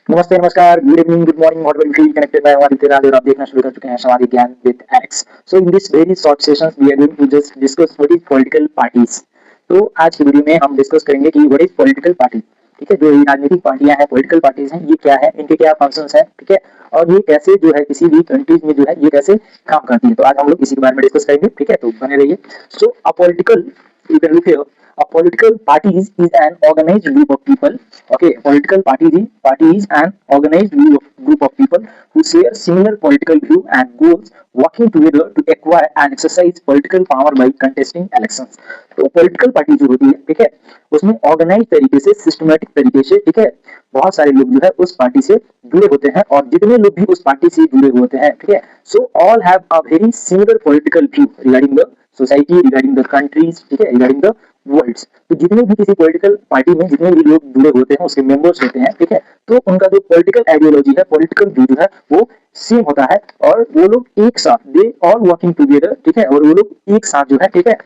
नमस्ते, नमस्कार, good evening, good morning, whatever you feel connected by Aditya Raj और आप देखना शुरू कर चुके हैं Samadhi Gyan with Alex. So in this very short sessions we are going to just discuss what is political parties. तो आज की वीडियो में हम डिस्कस करेंगे कि व्हाट इज पॉलिटिकल पार्टी। ठीक है, जो ये राजनीतिक पार्टियां हैं, पॉलिटिकल पार्टीज हैं, ये क्या है, इनके क्या फंक्शंस हैं, ठीक है, और ये कैसे जो है किसी भी कंट्रीज में जो है ये कैसे काम करती है। तो आज हम लोग इसी के बारे में डिस्कस करेंगे, ठीक है, तो बने रहिए। So a political, you can look here, a political party is an organized group of people. Okay, political party is an organized group of people who share similar political view and goals, working together to acquire and exercise political power by contesting elections. तो political party जो होती है, ठीक है, उसमें organise तरीके से, systematic तरीके से, ठीक है, बहुत सारे लोग जो है उस पार्टी से जुड़े होते हैं और जितने लोग भी उस पार्टी से जुड़े होते हैं, ठीक है, so all have a very similar political view regarding the society, regarding the countries, ठीक है, रिगार्डिंग द वर्ल्ड्स। तो जितने भी किसी पॉलिटिकल पार्टी में जितने भी लोग जुड़े होते हैं, उसके मेंबर्स होते हैं, ठीक है, तो उनका जो पॉलिटिकल आइडियोलॉजी है, पॉलिटिकल व्यू जो है वो सेम होता है और वो लोग एक साथ, दे ऑल वर्किंग टुगेदर, ठीक है, और वो लोग एक साथ जो है, ठीक है,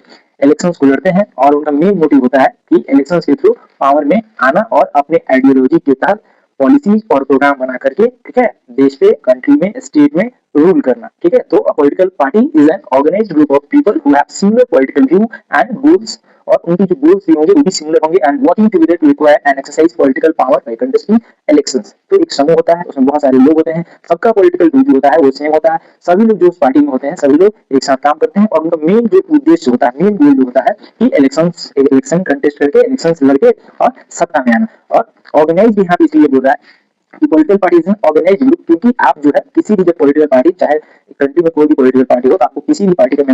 इलेक्शंस को लड़ते हैं और उनका मेन मोटिव होता है कि इलेक्शंस के थ्रू पावर में आना और अपने आइडियोलॉजी के तहत पॉलिसीज और प्रोग्राम बना करके, ठीक है, देश पे, कंट्री में, स्टेट में रूल करना। ठीक है, तो a political party is an organised group of people who have similar political view and goals, और उनकी जो गोल्स भी होंगे वो भी सिमिलर होंगे, and working together to acquire and exercise political power by contesting elections. तो एक समूह होता है, उसमें बहुत सारे लोग होते हैं, सबका पॉलिटिकल व्यू जो होता है वो सेम होता है, सभी लोग जो उस पार्टी में होते हैं सभी लोग एक साथ काम करते हैं और उनका मेन जो उद्देश्य होता है, मेन गोल जो होता है कि इलेक्शन कंटेस्ट करके, इलेक्शन लड़के और सत्ता में आना। और ऑर्गेनाइज यहाँ पे इसलिए बोल रहा है कि political party is an organised group, क्योंकि आप जो है किसी भी जब पॉलिटिकल पार्टी, चाहे कंट्री में कोई भी पॉलिटिकल पार्टी हो, तो आपको किसी भी पार्टी का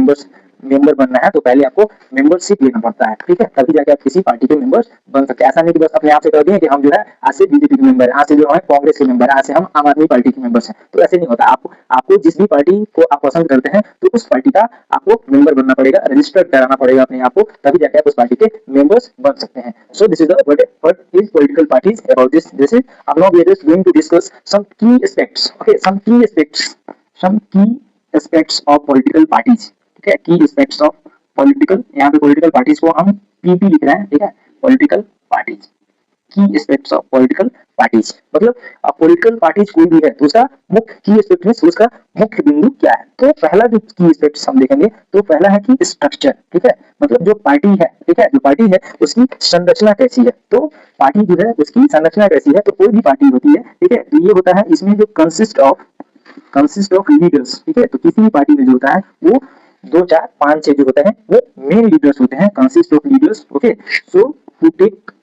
मेंबर बनना है तो पहले आपको मेंबरशिप लेना पड़ता है, ठीक है, तभी जाके आप किसी पार्टी के मेंबर्स बन सकते हैं। ऐसा नहीं कि बस अपने आप से कर दें कि हम जो है आज से बीजेपी के मेंबर है, आज से जो है कांग्रेस के मेंबर है, आज से हम आम आदमी पार्टी के मेंबर्स हैं, तो ऐसे नहीं होता। आपको आपको जिस भी पार्टी को आप पसंद करते हैं तो उस पार्टी का आपको मेंबर बनना पड़ेगा, रजिस्टर कराना पड़ेगा अपने आप को, तभी जाके आप उस पार्टी के मेंबर्स बन सकते हैं। So this is the what is political parties about this is now we are just going to discuss some key aspects, okay, some key aspects of political parties, ठीक है, key aspects of political, यहाँ पे political parties को हम PP लिख रहे हैं, ठीक है, political parties, की एस्पेक्ट्स ऑफ पॉलिटिकल पार्टीज, मतलब अब पॉलिटिकल पार्टीज कोई भी है तो उसका मुख्य की एस्पेक्ट में उसका मुख्य बिंदु क्या है। तो पहला जो की एस्पेक्ट्स हम देखेंगे तो पहला है कि स्ट्रक्चर, ठीक है, मतलब जो पार्टी है, ठीक है, जो पार्टी है उसकी संरचना कैसी है। तो पार्टी जो है उसकी संरचना कैसी है, तो कोई भी पार्टी होती है, ठीक है, तो ये होता है इसमें जो कंसिस्ट ऑफ लीडर्स, ठीक है, तो किसी भी पार्टी में जो होता है वो 2 4 5 6 जो होते हैं वो मेन लीडर्स होते हैं, consist of leaders, okay, so to take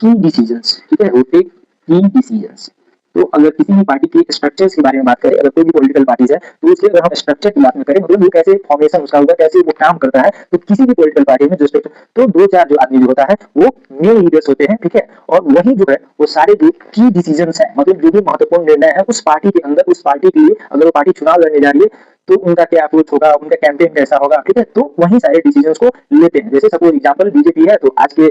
key decisions, ठीक है, who take key decisions। तो अगर किसी भी पार्टी के स्ट्रक्चर्स के बारे में बात करें, अगर कोई भी पॉलिटिकल पार्टीज है तो उसके अगर हम स्ट्रक्चर की बात में करें, मतलब वो कैसे फॉर्मेशन उसका होगा, कैसे वो काम करता है, तो किसी भी पॉलिटिकल पार्टी में जो स्ट्रक्चर, तो 2 4 जो आदमी जो होता है वो मेन लीडर्स होते हैं, ठीक है, और वही जो है वो सारे जो की डिसीजंस है, मतलब जो भी महत्वपूर्ण निर्णय है उस पार्टी के अंदर, उस पार्टी के लिए, अगर वो पार्टी चुनाव लड़ने जा रही है तो उनका क्या अप्रोच होगा, उनका कैंपेन कैसा होगा, ठीक है, तो वही सारे डिसीजंस को लेते हैं। जैसे सपोज एग्जांपल बीजेपी है, तो आज के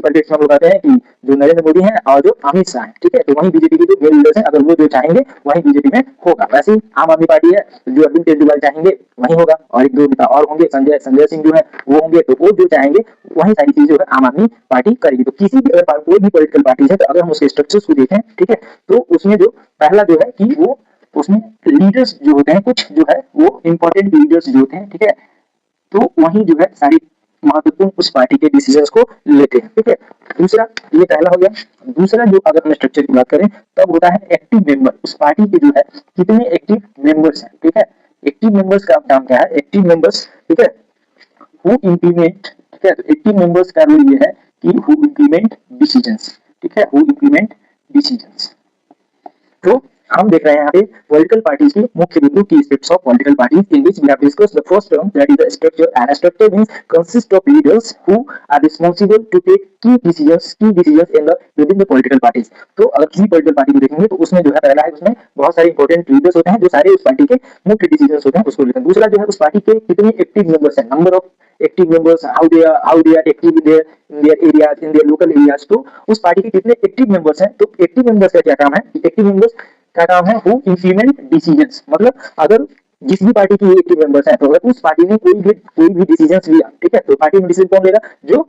परिप्रेक्ष्य में बताते हैं कि जो नरेंद्र मोदी हैं और जो अमित शाह हैं, ठीक है, तो वही बीजेपी के जो मेन लीडर्स हैं, अगर वो जो चाहेंगे वही बीजेपी में होगा। वैसे ही आम आदमी पार्टी है, जो अरविंद केजरीवाल चाहेंगे वही होगा, और एक दो नेता और होंगे, संजय सिंह जो है वो होंगे, तो वो जो चाहेंगे वही सारी चीजें जो है आम आदमी पार्टी करेगी। तो किसी भी अगर कोई भी पॉलिटिकल पार्टी है, तो अगर हम उसके स्ट्रक्चर्स को देखें, ठीक है, तो उसमें जो पहला जो है कि वो उसमें लीडर्स जो होते हैं, कुछ जो है वो इंपॉर्टेंट लीडर्स जो होते हैं, ठीक है, तो वही जो है सारी महत्वपूर्ण उस पार्टी के डिसीजंस को लेते हैं, ठीक है। दूसरा, ये पहला हो गया। दूसरा जो अगर हम स्ट्रक्चर की बात करें तब होता है एक्टिव मेंबर, उस पार्टी के जो है कितने एक्टिव मेंबर्स हैं, ठीक है, एक्टिव मेंबर्स का काम क्या है, एक्टिव मेंबर्स, ठीक है, हु इम्प्लीमेंट, ठीक है, तो एक्टिव मेंबर्स का रोल ये है कि हु इम्प्लीमेंट डिसीजंस, ठीक है, हु इम्प्लीमेंट डिसीजंस। तो हम देख रहे हैं यहाँ पे पॉलिटिकल पार्टीज की मुख्य बिंदु की aspects of political parties, in which we have discussed the first term, that is the structure, and structure means consist of leaders who are responsible to take key decisions in the with in the political parties. तो अगर किसी political party को देखेंगे तो उसमें जो है पहला है उसमें बहुत सारे इंपॉर्टेंट लीडर्स होते हैं जो सारे उस पार्टी के मुख्य डिसीजंस होते हैं उसको लेते हैं। दूसरा जो है उस पार्टी के कितने एक्टिव मेंबर्स हैं, number of active members, how they are active in their areas, in their local areas. तो उस पार्टी के कितने एक्टिव मेंबर्स हैं, तो एक्टिव मेंबर्स का क्या काम है, एक्टिव मेंबर्स का काम है हु इम्प्लीमेंट डिसीजंस, मतलब अगर जिस भी पार्टी की एक्टिव मेंबर्स हैं, तो अगर उस पार्टी ने कोई भी डिसीजंस लिया, ठीक है, तो पार्टी में डिसीजन कौन लेगा? जो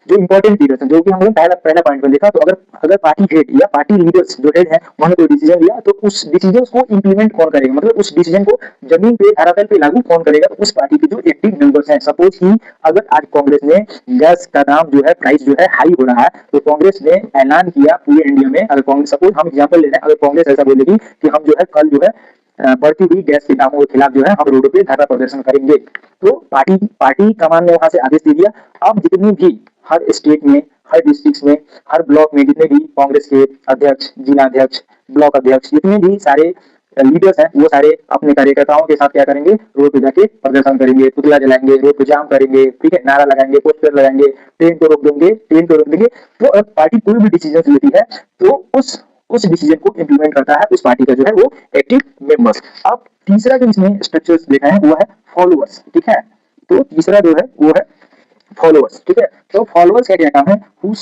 जो इंपॉर्टेंट लीडर्स हैं, जो कि हम लोग पहला पहला पॉइंट में देखा। तो अगर अगर पार्टी हेड या पार्टी लीडर्स जो हेड है उन्होंने कोई डिसीजन लिया, तो उस डिसीजन को इंप्लीमेंट कौन करेगा, मतलब उस डिसीजन को जमीन पे धरातल पे लागू कौन करेगा? तो उस पार्टी के जो एक्टिव मेंबर्स हैं। सपोज कि अगर आज कांग्रेस ने गैस का दाम जो है, प्राइस जो है हाई हो रहा है, तो कांग्रेस ने ऐलान किया पूरे इंडिया में, अगर कांग्रेस, सपोज हम एग्जांपल ले रहे हैं, अगर कांग्रेस ऐसा बोलेगी कि हम जो है कल जो है बढ़ती हुई गैस के दामों के खिलाफ जो है हम रोड पे धरना प्रदर्शन करेंगे, तो पार्टी पार्टी कमान ने वहां से आदेश दे दिया। अब जितनी भी हर स्टेट में, हर डिस्ट्रिक्ट में, हर ब्लॉक में जितने भी कांग्रेस के अध्यक्ष, जिला अध्यक्ष, ब्लॉक अध्यक्ष, जितने भी सारे लीडर्स हैं, वो सारे अपने कार्यकर्ताओं के साथ क्या करेंगे? रोड पे जाके प्रदर्शन करेंगे, पुतला जलाएंगे, रोड पे जाम करेंगे, ठीक है, नारा लगाएंगे, पोस्टर लगाएंगे, ट्रेन को रोक देंगे, ट्रेन को रोक देंगे। तो अगर पार्टी कोई भी डिसीजन लेती है, तो उस डिसीजन को इंप्लीमेंट करता है उस पार्टी का जो है वो एक्टिव मेंबर्स। अब तीसरा जो इसमें स्ट्रक्चर्स देखा है वो है फॉलोअर्स, ठीक है। तो तीसरा जो है वो है फॉलोअर्स, ठीक है। तो फॉलोअर्स का क्या काम है? Who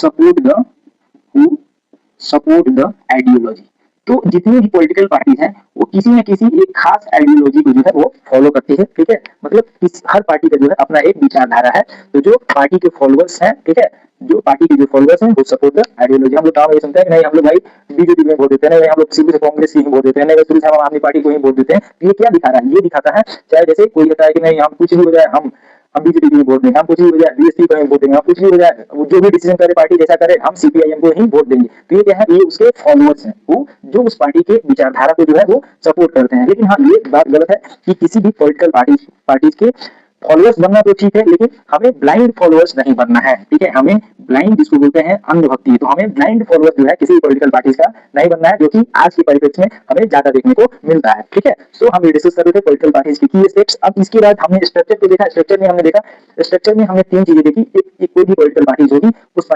support the ideology. तो जितनी भी पॉलिटिकल पार्टीज हैं वो किसी न किसी एक खास आइडियोलॉजी को जो है वो फॉलो करती है, ठीक है। मतलब हर पार्टी का जो है अपना एक विचारधारा है। तो जो पार्टी के फॉलोअर्स हैं, ठीक है, जो पार्टी के जो फॉलोअर्स हैं वो सपोर्ट द आइडियोलॉजी। हम लोग काम ये सुनते हैं कि नहीं हम लोग भाई बीजेपी में वोट देते हैं, नहीं हम लोग शुरू से कांग्रेस की ही वोट देते हैं, नहीं शुरू से हम आम आदमी पार्टी को ही वोट देते हैं। तो ये क्या दिखा रहा है? ये दिखाता है, चाहे जैसे कोई कहता है कि नहीं हम कुछ भी हो जाए, हम बीजेपी को वोट देंगे, हम कुछ भी हो जाए बीएसपी को वोट देंगे, हम कुछ भी हो जाए जो भी डिसीजन करे पार्टी जैसा करे हम सीपीआईएम को ही वोट देंगे। तो ये क्या है? ये उसके फॉलोअर्स हैं, वो जो उस पार्टी के विचारधारा को जो है वो सपोर्ट करते हैं। लेकिन हाँ, ये बात गलत है कि किसी भी पॉलिटिकल पार्टीज के फॉलोअर्स बनना तो ठीक है, लेकिन हमें ब्लाइंड फॉलोअर्स नहीं बनना है, ठीक है। हमें ब्लाइंड जिसको बोलते हैं अंधभक्ति, तो हमें ब्लाइंड फॉलोअर्स जो है किसी पॉलिटिकल पार्टी का नहीं बनना है, जो कि आज के परिप्रेक्ष्य में हमें ज्यादा देखने को मिलता है, ठीक है। सो हम डिस्कस कर रहे थे पॉलिटिकल पार्टीज की की स्टेप्स। अब इसके बाद हमने स्ट्रक्चर को देखा। स्ट्रक्चर में हमने देखा, स्ट्रक्चर में हमने तीन चीजें देखी। एक कोई भी पॉलिटिकल पार्टी होगी, उस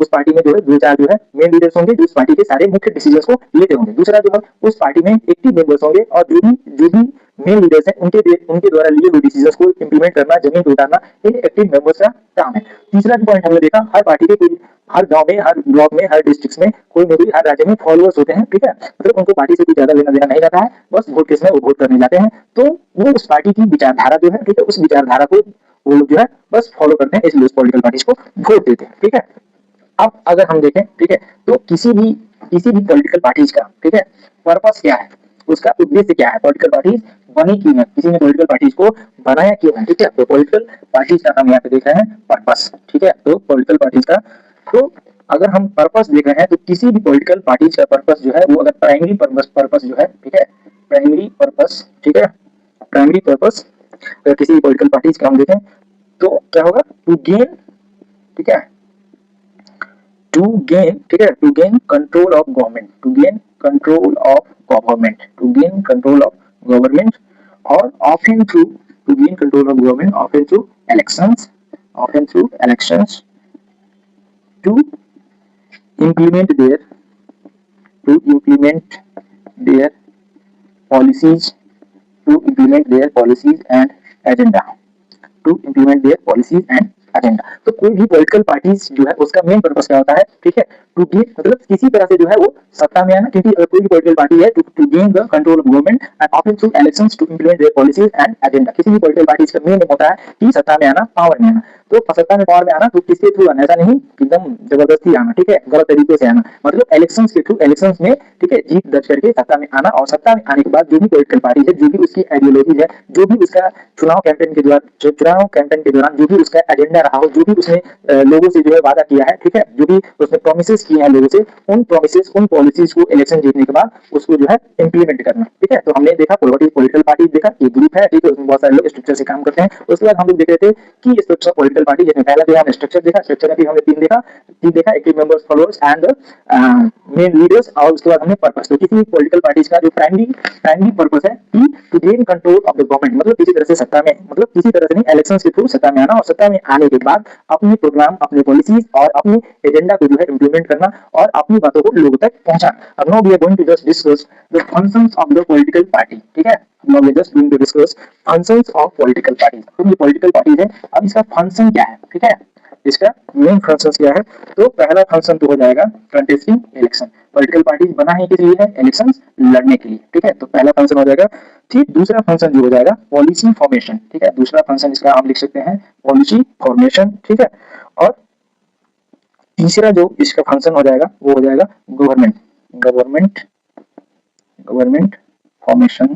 पार्टी में जो है दो चार जो है मेन लीडर्स होंगे जो उस पार्टी के सारे मुख्य डिसीजंस को लेते होंगे। दूसरा जो है उस पार्टी में एक्टिव मेंबर्स होंगे और जो भी मेन लीडर्स हैं उनके द्वारा लिए हुए डिसीजंस को इंप्लीमेंट करना, जमीन पे उतारना, ये एक्टिव मेंबर्स का काम है। तीसरा जो पॉइंट हमने देखा, हर पार्टी के कोई हर गांव में, हर ब्लॉक में, हर डिस्ट्रिक्ट में कोई न कोई हर राज्य में फॉलोअर्स होते हैं, ठीक है। मतलब उनको पार्टी से कोई ज्यादा लेना देना नहीं रहता है, बस वोट केस में वो वोट करने जाते हैं। तो वो उस पार्टी की विचारधारा जो है, ठीक है, उस विचारधारा को वो लोग जो है बस फॉलो करते हैं, इसलिए उस पॉलिटिकल पार्टीज को वोट देते हैं, ठीक है। अब अगर हम देखें, ठीक है, तो किसी भी पॉलिटिकल पार्टीज का, ठीक है, पर्पस क्या है, उसका उद्देश्य क्या है, पॉलिटिकल पार्टीज बनी क्यों है, किसी ने पॉलिटिकल पार्टीज को बनाया क्यों है, ठीक है। तो पॉलिटिकल पार्टीज का हम यहाँ पे देख रहे हैं पर्पस, ठीक है। तो पॉलिटिकल पार्टीज का, तो अगर हम पर्पस देख रहे हैं तो किसी भी पॉलिटिकल पार्टीज का पर्पस जो है वो अगर प्राइमरी पर्पस जो है, ठीक है, प्राइमरी पर्पस, ठीक है, प्राइमरी पर्पस अगर किसी भी पॉलिटिकल पार्टीज का हम देखें तो क्या होगा? टू गेन, ठीक है, टू गेन, ठीक है, to gain control of government, to gain control of government, to gain control of government, और often through, to gain control of government often through elections, often through elections, to implement their to implement their policies, to implement their policies and agenda, to implement their policies and agenda. तो कोई भी political parties जो है उसका main purpose क्या होता है, ठीक है, टू गेन, मतलब किसी तरह से जो है वो सत्ता में आना, क्योंकि कोई भी पॉलिटिकल पार्टी है to gain the control of government and often through elections to implement their policies and agenda. किसी भी पॉलिटिकल पार्टीज का मेन होता है कि सत्ता में आना, पावर में आना। तो सत्ता में पावर में आना तो किसके थ्रू आना, ऐसा नहीं एकदम जबरदस्ती आना, ठीक है, गलत तरीके से आना, मतलब इलेक्शंस के थ्रू, इलेक्शंस में, ठीक है, जीत दर्ज करके सत्ता में आना। और सत्ता में आने के बाद जो भी पॉलिटिकल पार्टी है, जो भी उसकी आइडियोलॉजी है, जो भी उसका चुनाव कैंपेन के दौरान जो भी उसका एजेंडा रहा हो, जो भी उसने लोगों से जो है वादा किया है, ठीक है, जो भी उसने प्रोमिसेस किए हैं लोगों से, उन प्रोमिसेस, उन पॉलिसीज को इलेक्शन जीतने के बाद उसको जो है इंप्लीमेंट करना, ठीक है। तो हमने देखा पॉलिटिकल पार्टी देखा, एक ग्रुप है, ठीक है, उसमें बहुत सारे लोग स्ट्रक्चर से काम करते हैं। उसके बाद हम लोग देख रहे थे कि स्ट्रक्चर पॉलिटिकल पार्टी, जैसे पहला देखा हमने स्ट्रक्चर देखा, स्ट्रक्चर में हमने तीन देखा, active members, followers and main leaders, और उसके बाद हमने पर्पस। तो किसी पॉलिटिकल पार्टीज का जो प्राइमरी पर्पस है कि to gain control of the government, मतलब किसी तरह से सत्ता में, मतलब किसी तरह से नहीं, इलेक्शंस के थ्रू सत्ता में आना, और सत्ता में आने के बाद अपने प्रोग्राम, अपने पॉलिसीज और अपने एजेंडा को जो है इंप्लीमेंट करना और अपनी बातों को लोगों तक पहुंचाना। अब now we are going to just discuss the functions of the political party, ठीक है। Now we are just going to discuss functions of political party. तो ये पॉलिटिकल पार्टी है, अब इसका फंक्शन क्या है, ठीक है, इसका मेन फंक्शन क्या है। तो पहला फंक्शन तो हो जाएगा कंटेस्टिंग इलेक्शन। पॉलिटिकल पार्टी बना है किस लिए है? इलेक्शंस लड़ने के लिए, ठीक है। तो पहला फंक्शन हो जाएगा फिर दूसरा फंक्शन जो हो जाएगा पॉलिसी फॉर्मेशन, ठीक है, दूसरा फंक्शन इसका हम लिख सकते हैं पॉलिसी फॉर्मेशन, ठीक है। और तीसरा जो इसका फंक्शन हो जाएगा वो हो जाएगा गवर्नमेंट गवर्नमेंट गवर्नमेंट फॉर्मेशन,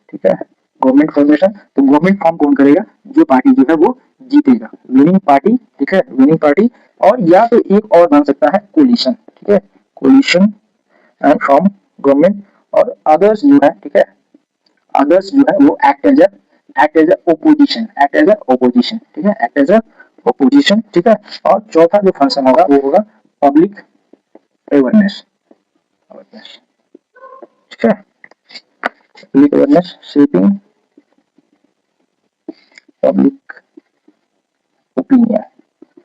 ठीक है, गवर्नमेंट फॉर्मेशन। तो गवर्नमेंट फॉर्म कौन करेगा? जो पार्टी जो है वो जीतेगा, विनिंग पार्टी, ठीक है, विनिंग पार्टी। और या तो एक और बन सकता है कोलिशन, ठीक है, कोलिशन एंड फ्रॉम गवर्नमेंट। और अदर्स जो है, ठीक है, अदर्स जो है वो act as opposition, act as opposition, ठीक है, एक्ट एज ओपोजिशन, ठीक है। और चौथा जो फंक्शन होगा वो होगा पब्लिक अवेयरनेस, अवेयरनेस, ठीक है, public awareness, shaping public opinion,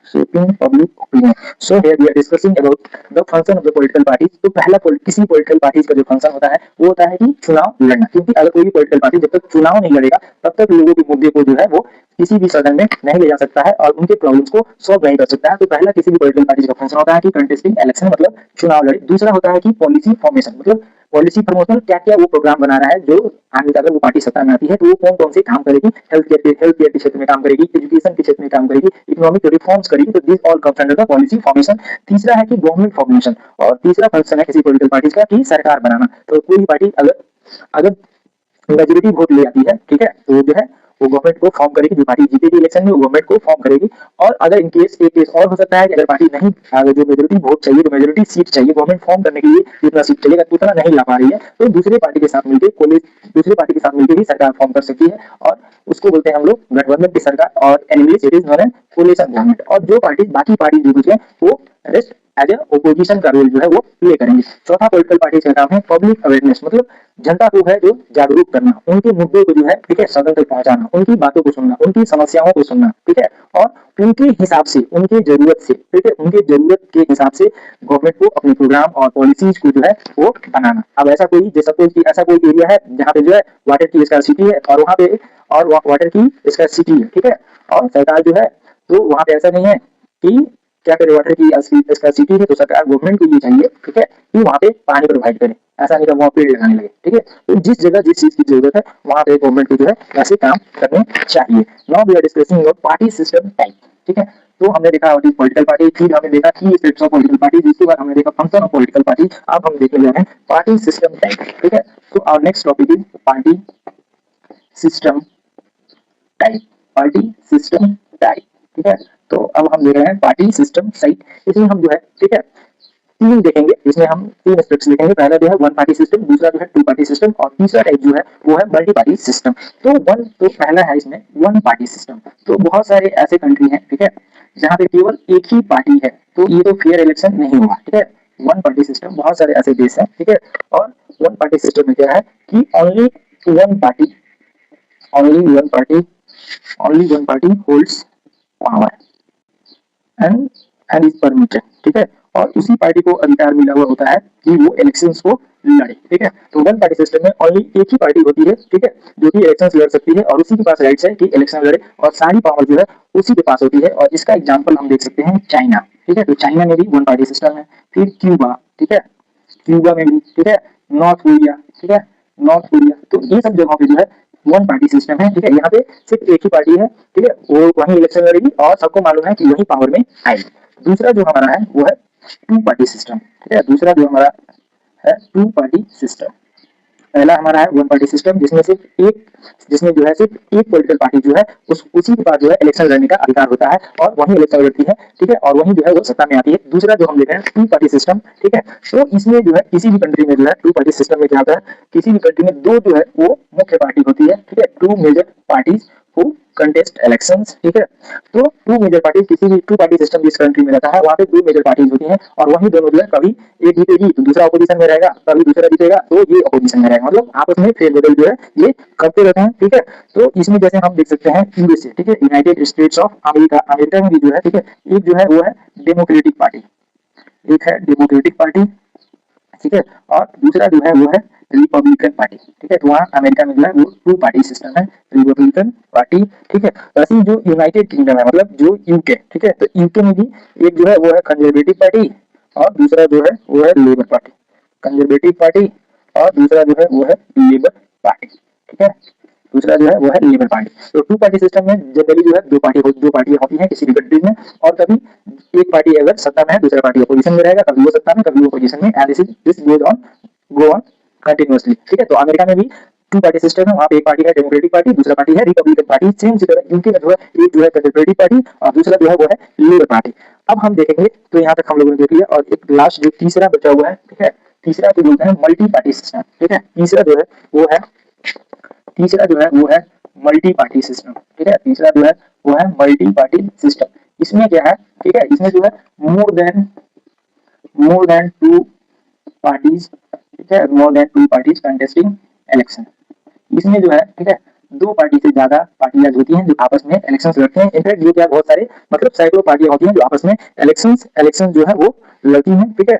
shaping public opinion. So here we are discussing about the function of the political parties. तो पहला किसी पॉलिटिकल पार्टीज का जो फंक्शन होता है वो होता है कि चुनाव लड़ना, क्योंकि अगर कोई भी पॉलिटिकल पार्टी जब तक चुनाव नहीं लड़ेगा तब तक लोगों के मुद्दे को जो है वो किसी भी सदन में नहीं ले जा सकता है और उनके प्रॉब्लम्स को सॉल्व नहीं कर सकता है। तो पहला किसी भी पॉलिटिकल पार्टी का फंक्शन होता है कि कंटेस्टिंग इलेक्शन, मतलब चुनाव लड़े। दूसरा होता है कि पॉलिसी फॉर्मेशन, मतलब पॉलिसी प्रमोशन, क्या क्या वो प्रोग्राम बना रहा है जो आगे अगर वो पार्टी सत्ता में आती है तो वो कौन कौन से काम करेगी, हेल्थ केयर के क्षेत्र में काम करेगी, एजुकेशन के क्षेत्र में काम करेगी, इकोनॉमिक रिफॉर्म्स करेगी। तो this all comes under the policy formation. तीसरा है कि गवर्नमेंट फॉर्मेशन, और तीसरा फंक्शन है किसी पॉलिटिकल पार्टी का कि सरकार बनाना। तो कोई भी पार्टी अगर अगर मेजोरिटी वोट ले आती है, ठीक है, तो वो जो है वो गवर्नमेंट को फॉर्म करेगी, जो पार्टी जीतेगी इलेक्शन में वो गवर्नमेंट को फॉर्म करेगी। और अगर इन केस एक केस और हो सकता है कि अगर पार्टी नहीं, अगर जो मेजोरिटी वोट चाहिए, जो मेजोरिटी सीट चाहिए गवर्नमेंट फॉर्म करने के लिए, जितना सीट चाहिए उतना नहीं ला पा रही है, तो दूसरे पार्टी के साथ मिलकर दूसरे पार्टी के साथ मिलकर ही सरकार फॉर्म कर सकती है। और उसको बोलते हैं हम लोग गठबंधन की सरकार, और in English it is known as coalition government. और जो पार्टी बाकी पार्टी जो बचे वो रेस्ट एज ए ओपोजिशन का रोल जो है वो प्ले करेंगे। चौथा पॉलिटिकल पार्टी का काम है पब्लिक अवेयरनेस, मतलब जनता को है जो जागरूक करना, उनके मुद्दों को जो है, ठीक है, सदन तक पहुंचाना, उनकी बातों को सुनना, उनकी समस्याओं को सुनना, ठीक है। और उनके हिसाब से, उनके जरूरत से, ठीक है, उनके जरूरत के हिसाब से गवर्नमेंट को अपने प्रोग्राम और पॉलिसीज को जो है वो बनाना। अब ऐसा कोई ऐसा कोई एरिया है जहाँ पे जो है वाटर की स्कार्सिटी है और वहाँ पे वाटर की स्कार्सिटी है, ठीक है, और सरकार जो है तो वहाँ पे ऐसा नहीं है कि क्या करे, वाटर की स्कार्सिटी है तो सरकार गवर्नमेंट को ये चाहिए, ठीक है, कि वहाँ पे पानी प्रोवाइड करे, ऐसा नहीं कि वहाँ पेड़ लगाने लगे, ठीक है। तो जिस जगह जिस चीज की जरूरत है वहाँ पे गवर्नमेंट को जो है ऐसे काम करने चाहिए। Now we are discussing about party system type, ठीक है। तो हमने देखा व्हाट इज पॉलिटिकल पार्टी, फिर हमने देखा की स्टेप्स ऑफ पॉलिटिकल पार्टी, जिसके बाद हमने देखा फंक्शन ऑफ पॉलिटिकल पार्टी। अब हम देखने जा रहे हैं पार्टी सिस्टम टाइप, ठीक है। तो our next topic is party system type, party system type, ठीक है। तो अब हम देख रहे हैं पार्टी सिस्टम टाइप। इसमें हम जो है, ठीक है, तीन देखेंगे, इसमें हम तीन एस्पेक्ट्स देखेंगे। पहला जो है वन पार्टी सिस्टम, दूसरा जो है टू पार्टी सिस्टम, और तीसरा टाइप जो है वो है मल्टी पार्टी सिस्टम। तो पहला है इसमें वन पार्टी सिस्टम। तो बहुत सारे ऐसे कंट्री हैं, ठीक है, जहाँ पे केवल एक ही पार्टी है, तो ये तो फेयर इलेक्शन नहीं हुआ, ठीक है। वन पार्टी सिस्टम, बहुत सारे ऐसे देश हैं, ठीक है। और वन पार्टी सिस्टम में क्या है कि one party only one party only one party holds power and is permitted, ठीक है। और उसी पार्टी को अधिकार मिला हुआ होता है कि वो इलेक्शंस को लड़े, ठीक है। तो वन पार्टी सिस्टम में ओनली एक ही पार्टी होती है, ठीक है, जो कि इलेक्शंस लड़ सकती है और उसी के पास राइट्स है कि इलेक्शन लड़े, और सारी पावर जो है उसी के पास होती है। और इसका एग्जांपल हम देख सकते हैं चाइना, ठीक है। तो चाइना में भी वन पार्टी सिस्टम है। फिर क्यूबा, ठीक है, क्यूबा में भी, ठीक है, नॉर्थ कोरिया, ठीक है, नॉर्थ कोरिया। तो ये सब जगहों पे जो है वन पार्टी सिस्टम है, ठीक है। यहाँ पे सिर्फ एक ही पार्टी है, ठीक है, वो वही इलेक्शन लड़ेगी और सबको मालूम है कि वही पावर में आएगी। दूसरा जो हमारा है वो है टू पार्टी सिस्टम, ठीक है। दूसरा जो हमारा है टू पार्टी सिस्टम। पहला हमारा है वन पार्टी सिस्टम, जिसमें जो है सिर्फ एक पॉलिटिकल पार्टी जो है उसी के पास जो है इलेक्शन लड़ने का अधिकार होता है और वही इलेक्शन लड़ती है, ठीक है, और वही जो है वो सत्ता में आती है। दूसरा जो हम देख रहे हैं टू पार्टी सिस्टम, ठीक है। तो इसमें जो है किसी भी कंट्री में जो है टू पार्टी सिस्टम में क्या होता है, किसी भी कंट्री में दो जो है वो मुख्य पार्टी होती है, ठीक है, two major parties who contest elections, ठीक है। तो टू मेजर पार्टीज, किसी भी टू पार्टी सिस्टम जिस कंट्री में रहता है वहाँ पे दो मेजर पार्टीज होती हैं और वही दोनों जो है कभी एक जीतेगी तो दूसरा अपोजिशन में रहेगा, कभी दूसरा जीतेगा तो ये अपोजिशन में रहेगा, मतलब आपस में फेरबदल जो है ये करते रहते हैं, ठीक है। तो इसमें जैसे हम देख सकते हैं यूएसए, ठीक है, United states of America, America में भी जो है, ठीक है, एक जो है वो है डेमोक्रेटिक पार्टी, एक है डेमोक्रेटिक पार्टी, ठीक है, और दूसरा जो है वो है रिपब्लिकन पार्टी, ठीक है। तो वहाँ अमेरिका में जो है वो टू पार्टी सिस्टम है, रिपब्लिकन पार्टी, ठीक है। वैसे जो यूनाइटेड किंगडम है, मतलब जो यूके, ठीक है, तो यूके में भी एक जो है वो है कंजर्वेटिव पार्टी और दूसरा जो है वो है लेबर पार्टी, कंजर्वेटिव पार्टी और दूसरा जो है वो है लेबर पार्टी, ठीक है। दूसरा जो है वो है लेबर पार्टी। तो टू पार्टी सिस्टम में जनरली जो है दो पार्टी होती है किसी भी कंट्री में, और कभी एक पार्टी अगर सत्ता में है दूसरा पार्टी अपोजिशन में रहेगा, कभी वो सत्ता में कभी वो अपोजिशन में, and this go on continuously, ठीक है। तो अमेरिका में भी टू पार्टी सिस्टम है, वहाँ पे एक पार्टी है डेमोक्रेटिक पार्टी, दूसरा पार्टी है रिपब्लिकन पार्टी। सेम इसी तरह इनके में जो है एक जो है कंजर्वेटिव पार्टी और दूसरा जो है वो है लेबर पार्टी। अब हम देखेंगे तो यहाँ तक हम लोगों ने देख लिया, और एक लास्ट जो तीसरा बचा हुआ है, ठीक है, तीसरा को बोलते हैं मल्टी पार्टी सिस्टम, ठीक है। तीसरा जो है वो है मल्टी पार्टी सिस्टम, ठीक है। तीसरा जो है वो है मल्टी पार्टी सिस्टम। इसमें क्या है, ठीक है, इसमें जो है मोर देन टू पार्टीज, ठीक है, more than two parties contesting election. इसमें जो है, ठीक है, दो पार्टी से ज्यादा पार्टियां होती हैं जो आपस में इलेक्शंस लड़ते हैं। इनफैक्ट जो क्या बहुत सारे मतलब सैकड़ों पार्टियां होती हैं जो आपस में इलेक्शन जो है वो लड़ती हैं, ठीक है।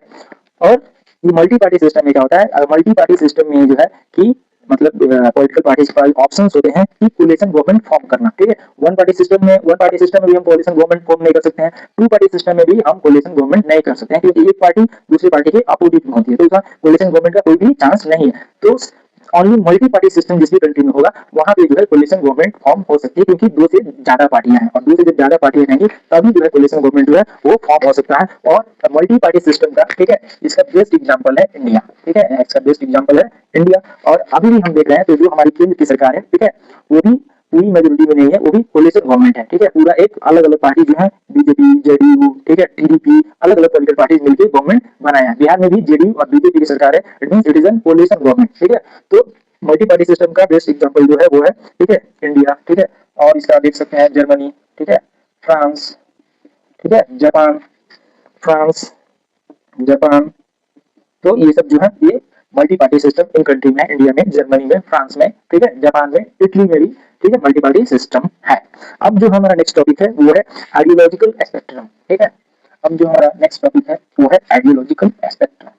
और ये मल्टी पार्टी सिस्टम में क्या होता है, मल्टी पार्टी सिस्टम में जो है कि मतलब पॉलिटिकल पार्टीज के पास ऑप्शंस होते हैं कि कोलिशन गवर्नमेंट फॉर्म करना, ठीक है। वन पार्टी सिस्टम में भी हम कोलिशन गवर्नमेंट फॉर्म नहीं कर सकते हैं, टू पार्टी सिस्टम में भी हम कोलिशन गवर्नमेंट नहीं कर सकते हैं, क्योंकि एक पार्टी दूसरी पार्टी के अपोजिट में होती है, तो उसका कोलिशन गवर्नमेंट का कोई भी चांस नहीं है। तो ओनली मल्टी पार्टी सिस्टम जिस भी कंट्री में होगा वहां पे जो है कोलिशन गवर्नमेंट फॉर्म हो सकती है, क्योंकि दो से ज्यादा पार्टियां हैं, और दो से जब ज्यादा पार्टियां रहेंगी तभी जो है कोलिशन गवर्नमेंट जो है वो फॉर्म हो सकता है। और मल्टी पार्टी सिस्टम का, ठीक है, इसका बेस्ट एग्जांपल है इंडिया, ठीक है, इसका बेस्ट एग्जांपल है इंडिया। और अभी भी हम देख रहे हैं तो जो हमारी केंद्र की सरकार है, ठीक है, वो भी पूरी मेजोरिटी में नहीं है, वो भी कोलिशन गवर्नमेंट है, ठीक है। पूरा एक अलग अलग पार्टी जो है बीजेपी जेडीयू, ठीक है, टीडीपी, अलग अलग पॉलिटिकल पार्टीज मिलकर गवर्नमेंट बनाया है। बिहार में भी जेडीयू और बीजेपी की सरकार है, it means it is an coalition government, ठीक है। तो मल्टी पार्टी सिस्टम का बेस्ट एग्जांपल जो है वो है, ठीक है, इंडिया, ठीक है। और इसका देख सकते हैं जर्मनी, ठीक है, फ्रांस, ठीक है, जापान। तो ये सब जो है ये multi party system in country में, इंडिया में, जर्मनी में, फ्रांस में, ठीक है, जापान में, इटली में भी, ठीक है, मल्टी पार्टी सिस्टम है। अब जो हमारा नेक्स्ट टॉपिक है वो है आइडियोलॉजिकल स्पेक्ट्रम, ठीक है। अब जो हमारा नेक्स्ट टॉपिक है वो है आइडियोलॉजिकल स्पेक्ट्रम।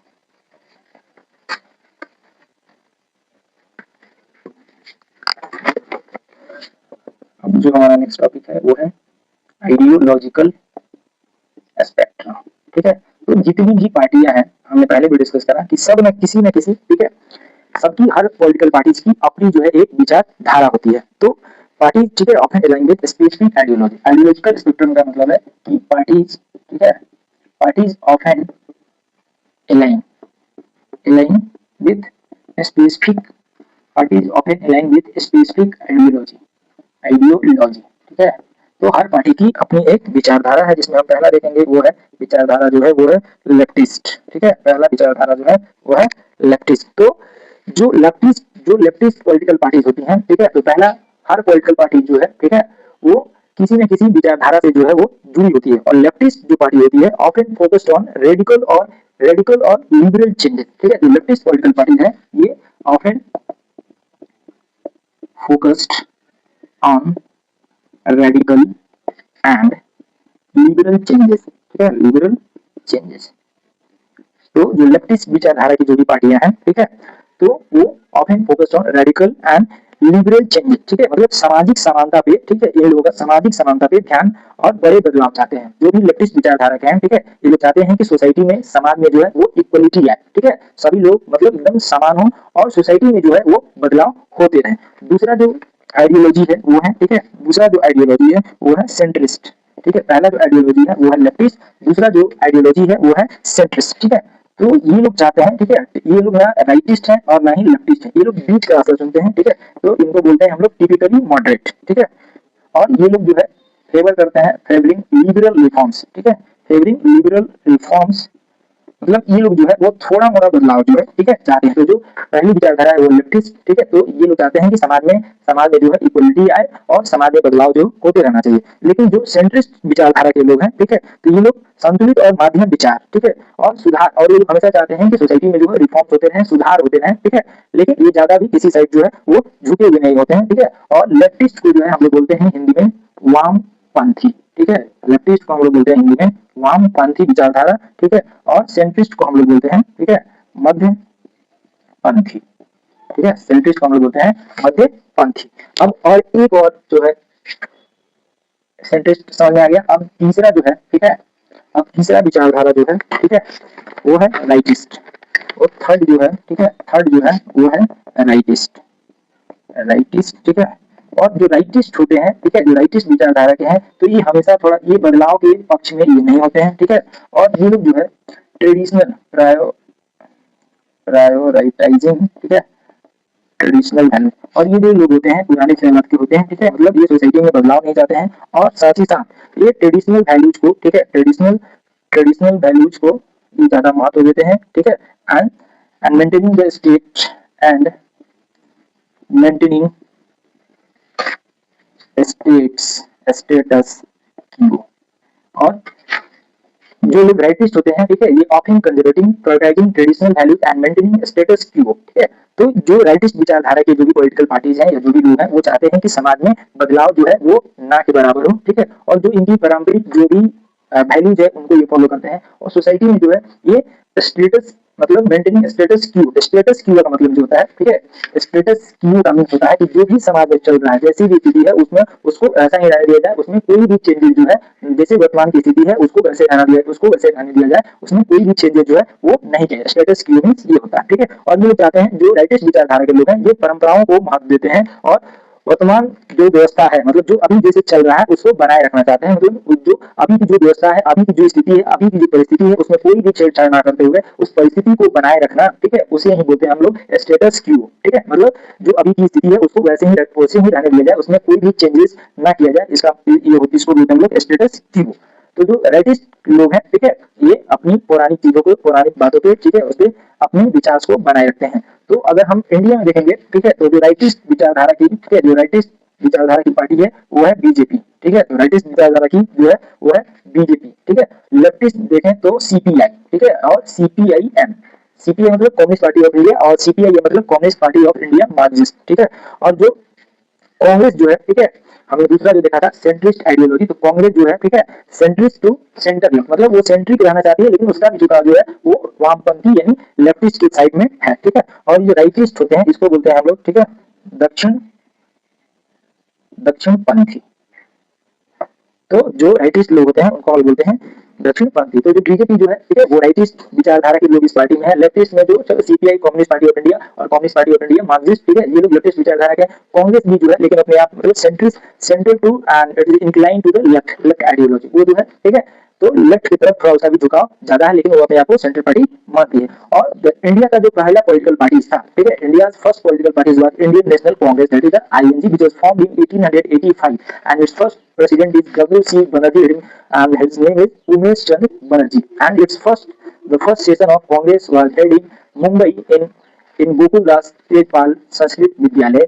अब जो हमारा नेक्स्ट टॉपिक है वो है आइडियोलॉजिकल स्पेक्ट्रम, ठीक है। तो जितनी भी पार्टियां हैं, हमने पहले भी डिस्कस करा कि सब में किसी न किसी, ठीक है, सबकी हर पॉलिटिकल पार्टीज की अपनी जो है एक विचारधारा होती है। तो पार्टी, ठीक है, often align with specific ideology. Ideological spectrum का मतलब है कि पार्टीज, ठीक है, parties often align align with specific parties often align with specific ideology, ठीक है। तो हर पार्टी की अपनी एक विचारधारा है, जिसमें हम पहला देखेंगे वो है विचारधारा जो है वो है लेफ्टिस्ट, ठीक है। पहला विचारधारा जो है वो है लेफ्टिस्ट। तो जो लेफ्टिस्ट पॉलिटिकल पार्टीज होती हैं, ठीक है, तो पहला हर पॉलिटिकल पार्टी जो है, ठीक है, वो किसी न किसी विचारधारा से जो है वो जुड़ी होती है। और लेफ्टिस्ट जो पार्टी होती है ऑफन फोकस्ड ऑन रेडिकल और लिबरल चेंजेस, ठीक है। जो लेफ्टिस्ट पॉलिटिकल पार्टी है ये often focused on radical and liberal changes, ठीक है, लिबरल चेंजेस। तो जो लेफ्टिस्ट विचारधारा की जो भी पार्टियां हैं, ठीक है, तो वो often focused on radical and liberal changes, ठीक है, मतलब सामाजिक समानता पे, ठीक है, ये लोग सामाजिक समानता पे ध्यान और बड़े बदलाव चाहते हैं। जो भी लेफ्टिस्ट विचारधारा के हैं, ठीक है, ये लोग चाहते हैं कि सोसाइटी में, समाज में जो है वो इक्वलिटी है, ठीक है, सभी लोग मतलब एकदम समान हो और सोसाइटी में जो है वो बदलाव होते रहे। दूसरा जो आइडियोलॉजी है वो है, ठीक है, दूसरा जो आइडियोलॉजी है वो है सेंट्रिस्ट, ठीक है। पहला जो आइडियोलॉजी है वो है लेफ्टिस्ट, दूसरा जो आइडियोलॉजी है वो है सेंट्रिस्ट, ठीक है। तो ये लोग चाहते हैं, ठीक है, ये लोग ना राइटिस्ट हैं और ना ही लेफ्टिस्ट हैं, ये लोग बीच का रास्ता चुनते हैं, ठीक है। तो इनको बोलते हैं हम लोग टिपिकली मॉडरेट, ठीक है। और ये लोग जो है फेवर करते हैं फेवरिंग लिबरल रिफॉर्म्स, ठीक है, फेवरिंग लिबरल रिफॉर्म्स, मतलब ये लोग जो है वो थोड़ा मोड़ा बदलाव जो है, ठीक है, चाहते हैं। तो जो पहली विचारधारा है वो लेफ्टिस्ट, ठीक है, तो ये लोग चाहते हैं कि समाज में जो है इक्वलिटी आए और समाज में बदलाव जो होते रहना चाहिए। लेकिन जो सेंट्रिस्ट विचारधारा के लोग हैं, ठीक है, तो ये लोग संतुलित और माध्यम विचार, ठीक है, और सुधार, और ये लोग हमेशा चाहते हैं कि सोसाइटी में जो है रिफॉर्म्स होते रहे, सुधार होते रहे, ठीक है। लेकिन ये ज्यादा भी किसी साइड जो है वो झुके हुए नहीं होते हैं, ठीक है। और लेफ्टिस्ट को जो है हम लोग बोलते हैं हिंदी में वामपंथी, ठीक है, लेफ्टिस्ट को हम लोग बोलते हैं हिंदी में वामपंथी विचारधारा, ठीक है। और सेंट्रिस्ट को हम लोग बोलते हैं, ठीक है, मध्यपंथी, ठीक है, सेंट्रिस्ट को हम लोग बोलते हैं मध्यपंथी। अब और एक और जो है सेंट्रिस्ट समझ में आ गया। अब तीसरा जो है, ठीक है, अब तीसरा विचारधारा जो है, ठीक है, वो है राइटिस्ट। और थर्ड जो है, ठीक है, थर्ड जो है वो है राइटिस्ट, राइटिस्ट, ठीक है। और जो राइटिस्ट होते हैं, ठीक है, जो राइटिस्ट विचारधारा के हैं, तो ये हमेशा थोड़ा ये बदलाव के पक्ष में ये नहीं होते हैं, ठीक है। और ये लोग जो है ट्रेडिशनल प्रायोरिटाइजिंग, ठीक है, ट्रेडिशनल वैल्यू। और ये जो लोग होते हैं पुराने ख्यालात के होते हैं, ठीक है, मतलब ये सोसाइटी में बदलाव नहीं चाहते हैं। और साथ ही साथ ये ट्रेडिशनल वैल्यूज को, ठीक है, ट्रेडिशनल वैल्यूज को ये ज्यादा महत्व देते हैं, ठीक है। And and maintaining the state and maintaining status quo. और जो लोग राइटिस्ट होते हैं, ठीक है, ये often conserving prioritising traditional values and maintaining status quo, ठीक है। तो जो राइटिस्ट विचारधारा के जो भी पॉलिटिकल पार्टीज हैं या जो भी लोग हैं, वो चाहते हैं कि समाज में बदलाव जो है वो ना के बराबर हो, ठीक है। और जो इनकी पारंपरिक जो भी वैल्यूज है उनको ये फॉलो करते हैं। और सोसाइटी में जो है ये स्टेटस मतलब maintaining status Q, status Q का मतलब जो होता है, ठीक है, स्टेटस क्यू का मतलब होता है कि जो भी समाज में चल रहा है, जैसी भी स्थिति है उसमें उसको ऐसा ही रहने दिया जाए, उसमें कोई भी चेंजेस जो है जैसे वर्तमान की स्थिति है उसको वैसे रहने दिया, उसको वैसे रहने दिया जाए, उसमें कोई भी चेंजेस जो है वो नहीं किया। स्टेटस क्यू मींस ये होता है, ठीक है। और ये चाहते हैं जो राइटिस्ट विचारधारा के लोग हैं, ये परंपराओं को महत्व देते हैं और वर्तमान जो व्यवस्था है, मतलब जो अभी जैसे चल रहा है उसको बनाए रखना चाहते हैं। मतलब जो अभी की जो व्यवस्था है, अभी की जो स्थिति है, अभी की जो परिस्थिति है, उसमें कोई भी छेड़छाड़ ना करते हुए उस परिस्थिति को बनाए रखना, ठीक है, उसे ही बोलते हैं हम लोग स्टेटस क्यू, ठीक है। मतलब जो अभी की स्थिति है उसको वैसे ही रहने दिया जाए, उसमें कोई भी चेंजेस ना किया जाए, इसका ये इसको बोलते हैं हम लोग स्टेटस क्यू। तो जो राइटिस्ट लोग हैं, ठीक है, ये अपनी पौराणिक चीजों को, पौराणिक बातों पे, ठीक है, उस पे अपने विचार को बनाए रखते हैं। तो अगर हम इंडिया में देखेंगे, ठीक है, तो जो राइटिस्ट विचारधारा की, ठीक है, जो राइटिस्ट विचारधारा की पार्टी है वो है बीजेपी, ठीक है। तो राइटिस्ट विचारधारा की जो है वो है बीजेपी, ठीक है। लेफ्टिस्ट देखें तो सीपीआई, ठीक है, और सीपीआईएम। सीपीआई मतलब कम्युनिस्ट पार्टी ऑफ इंडिया और सीपीआई मतलब communist party of India Marxist, ठीक है। और जो कांग्रेस जो है, ठीक है, हमने दूसरा जो देखा था सेंट्रिस्ट आइडियोलॉजी, तो कांग्रेस जो है, ठीक है, सेंट्रिस्ट टू सेंटर लेफ्ट, मतलब वो सेंट्रिक रहना चाहती है लेकिन उसका भी झुकाव जो है वो वामपंथी यानी लेफ्टिस्ट की साइड में है, ठीक है। और ये राइटिस्ट होते हैं इसको बोलते हैं हम लोग, ठीक है, दक्षिण दक्षिणपंथी। तो जो राइटिस्ट लोग होते हैं उनको हम बोलते हैं दक्षिणपंथी। तो जो बीजेपी जो है, ठीक है, वो राइटिस्ट विचारधारा के लोग इस पार्टी में है। लेफ्टिस्ट में जो CPI communist party of India और communist party of India Marxist, ठीक है, ये लोग लेफ्टिस्ट विचारधारा के। कांग्रेस भी जो है लेकिन अपने आप मतलब central to and it is incline to the left ideology, वो जो है, ठीक है, तो लेफ्ट की तरफ थोड़ा सा भी झुकाव ज्यादा है लेकिन वो अपने आप को सेंट्रल पार्टी मानती है। और इंडिया का जो पहला पॉलिटिकल पार्टी था, ठीक है, India first political party was Indian national Congress, that is the INC, which was formed in 1885 and it's first president is W.C. Banerjee and his name is Umesh Chandra Banerjee, and the first session of Congress was held in Mumbai in Gokul Das Tejpal Sanskrit Vidyalaya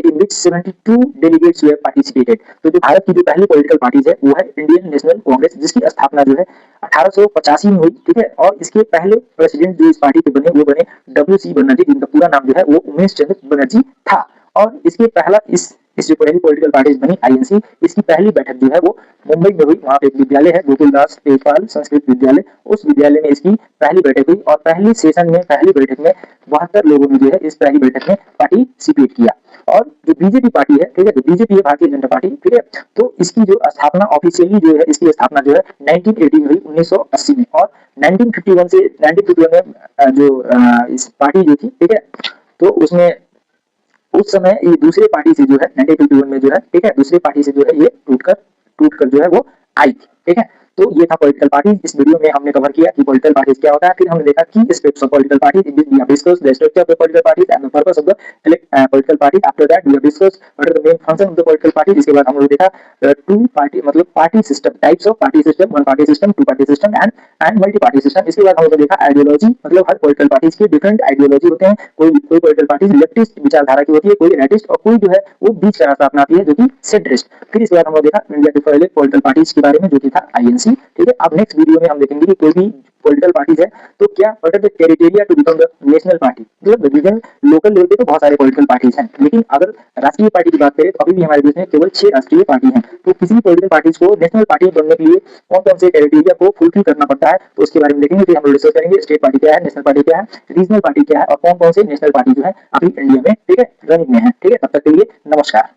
in which 72 delegates were participated। तो जो भारत की जो पहली political parties है वो है Indian national Congress, जिसकी स्थापना जो है 1885 में हुई, ठीक है। और इसके पहले प्रेसिडेंट जो इस पार्टी के बने वो बने W.C. बनर्जी, जिनका पूरा नाम जो है वो उमेश चंद्र बनर्जी था। और इसके पहला इस जो पहली पॉलिटिकल पार्टीज बनी आईएनसी, इसकी पहली बैठक जो है वो मुंबई में हुई। वहां पे एक विद्यालय है गोकुलदास तेजपाल संस्कृत विद्यालय, उस विद्यालय में इसकी पहली बैठक हुई और पहली सेशन में पहली बैठक में 72 लोगों ने जो है इस पहली बैठक में पार्टिसिपेट किया। और जो बीजेपी पार्टी है, ठीक है, जो बीजेपी है भारतीय जनता पार्टी, ठीक है, तो इसकी जो स्थापना ऑफिशियली जो है इसकी स्थापना जो है 1980 में हुई, 1980 में। और 1951 से 1951 में जो इस पार्टी जो थी, ठीक है, तो उसमें उस समय ये दूसरे पार्टी से जो है 1951 में जो है, ठीक है, दूसरे पार्टी से जो है ये टूटकर जो है वो आई, ठीक है। तो ये था पॉलिटिकल पार्टी। इस वीडियो में हमने कवर किया कि पॉलिटिकल पार्टीज क्या होता है, फिर हमने देखा की aspects of political parties, in which we have discussed the structure of the political parties and the purpose of the political party. After that we have discussed what are the main function of the political party. इसके बाद हम लोग देखा two party मतलब party system, types of party system, one party system, two party system and multi party system. इसके बाद हम लोग देखा आइडियोलॉजी, मतलब हर पॉलिटिकल पार्टीज के डिफरेंट आइडियोलॉजी होते हैं। कोई पॉलिटिकल पार्टीज लेफ्टिस्ट विचारधारा की होती है, कोई राइटिस्ट और कोई जो है वो बीच का रास्ता अपनाती है जो कि सेंट्रिस्ट। फिर इसके बाद हम लोग देखा इंडिया के पहले पॉलिटिकल पार्टीज के बारे में जो कि था आईएनसी, ठीक है। अब नेक्स्ट वीडियो में हम देखेंगे कि कोई भी पॉलिटिकल पार्टीज है तो क्या what are the criteria to become the national party. मतलब रीजन लोकल लेवल पे तो बहुत सारे पॉलिटिकल पार्टीज हैं, लेकिन अगर राष्ट्रीय पार्टी की बात करें तो अभी भी हमारे देश में केवल 6 राष्ट्रीय पार्टी हैं। तो किसी भी पॉलिटिकल पार्टीज को नेशनल पार्टी बनने के लिए कौन कौन से क्राइटेरिया को फुलफिल करना पड़ता है, तो उसके बारे में देखेंगे। फिर हम लोग डिस्कस करेंगे स्टेट पार्टी क्या है, नेशनल पार्टी क्या है, रीजनल पार्टी क्या है और कौन कौन से नेशनल पार्टी जो है अभी इंडिया में, ठीक है, रनिंग में है, ठीक है। तब तक के लिए नमस्कार।